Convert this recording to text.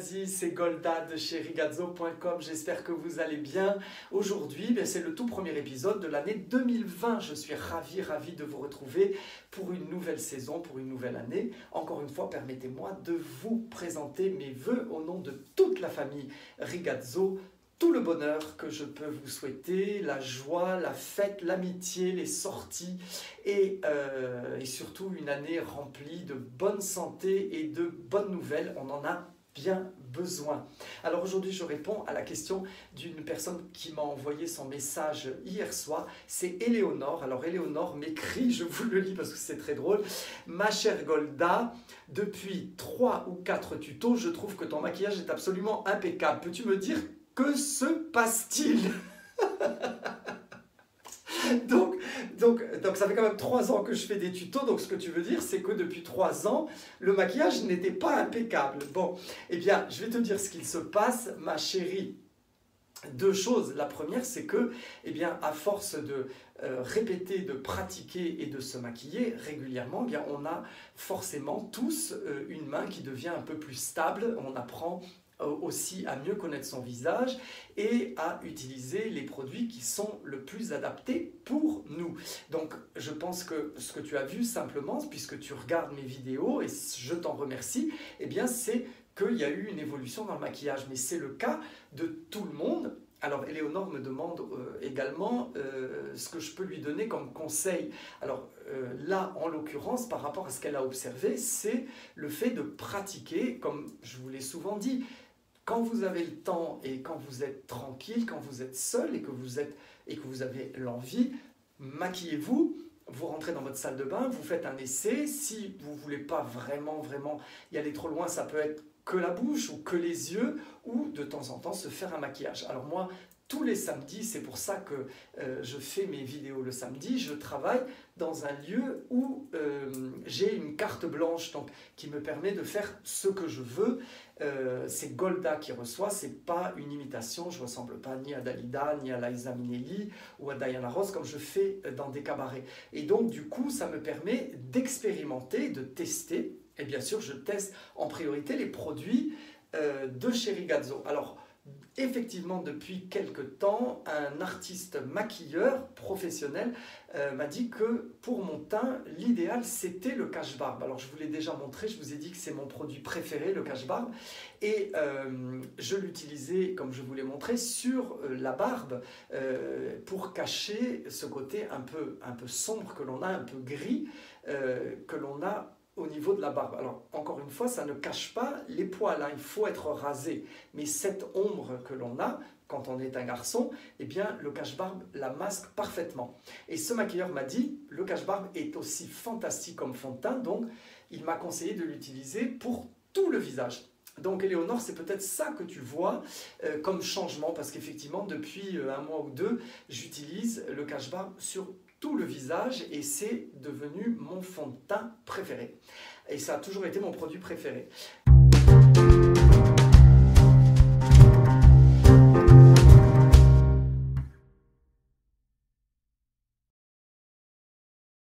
Aziz, c'est Golda de chez Rigazzo.com, j'espère que vous allez bien. Aujourd'hui, c'est le tout premier épisode de l'année 2020. Je suis ravi de vous retrouver pour une nouvelle saison, pour une nouvelle année. Encore une fois, permettez-moi de vous présenter mes vœux au nom de toute la famille Rigazzo. Tout le bonheur que je peux vous souhaiter, la joie, la fête, l'amitié, les sorties et surtout une année remplie de bonne santé et de bonnes nouvelles. On en a bien besoin. Alors aujourd'hui, je réponds à la question d'une personne qui m'a envoyé son message hier soir. C'est Éléonore. Alors Éléonore m'écrit, je vous le lis parce que c'est très drôle. Ma chère Golda, depuis 3 ou 4 tutos, je trouve que ton maquillage est absolument impeccable. Peux-tu me dire que se passe-t-il? donc, ça fait quand même 3 ans que je fais des tutos, donc ce que tu veux dire, c'est que depuis 3 ans, le maquillage n'était pas impeccable. Bon, eh bien, je vais te dire ce qu'il se passe, ma chérie. 2 choses. La première, c'est que, eh bien, à force de répéter, de pratiquer et de se maquiller régulièrement, eh bien, on a forcément tous une main qui devient un peu plus stable. On apprend aussi à mieux connaître son visage et à utiliser les produits qui sont le plus adaptés pour nous. Donc je pense que ce que tu as vu simplement, puisque tu regardes mes vidéos et je t'en remercie, eh bien c'est qu'il y a eu une évolution dans le maquillage, mais c'est le cas de tout le monde. Alors Éléonore me demande également ce que je peux lui donner comme conseil. Alors là, en l'occurrence, par rapport à ce qu'elle a observé, c'est le fait de pratiquer, comme je vous l'ai souvent dit. Quand vous avez le temps et quand vous êtes tranquille, quand vous êtes seul et que vous avez l'envie, maquillez-vous, vous rentrez dans votre salle de bain, vous faites un essai. Si vous ne voulez pas vraiment y aller trop loin, ça peut être que la bouche ou que les yeux ou de temps en temps se faire un maquillage. Alors moi, tous les samedis, c'est pour ça que je fais mes vidéos le samedi, je travaille dans un lieu où j'ai une carte blanche donc, qui me permet de faire ce que je veux. C'est Golda qui reçoit, c'est pas une imitation, je ne ressemble pas ni à Dalida, ni à Liza Minnelli ou à Diana Ross comme je fais dans des cabarets. Et donc du coup, ça me permet d'expérimenter, de tester, et bien sûr, je teste en priorité les produits de chez Rigazzo. Alors, effectivement, depuis quelque temps, un artiste maquilleur professionnel m'a dit que pour mon teint, l'idéal c'était le cache-barbe. Alors je vous l'ai déjà montré, je vous ai dit que c'est mon produit préféré, le cache-barbe, et je l'utilisais, comme je vous l'ai montré, sur la barbe pour cacher ce côté un peu sombre que l'on a, un peu gris que l'on a au niveau de la barbe. Alors, encore une fois, ça ne cache pas les poils, hein, il faut être rasé. Mais cette ombre que l'on a, quand on est un garçon, eh bien, le cache-barbe la masque parfaitement. Et ce maquilleur m'a dit, le cache-barbe est aussi fantastique comme fond de teint, donc il m'a conseillé de l'utiliser pour tout le visage. Donc, Éléonore, c'est peut-être ça que tu vois comme changement, parce qu'effectivement, depuis 1 mois ou 2, j'utilise le cache-barbe sur tout le visage et c'est devenu mon fond de teint préféré. Et ça a toujours été mon produit préféré.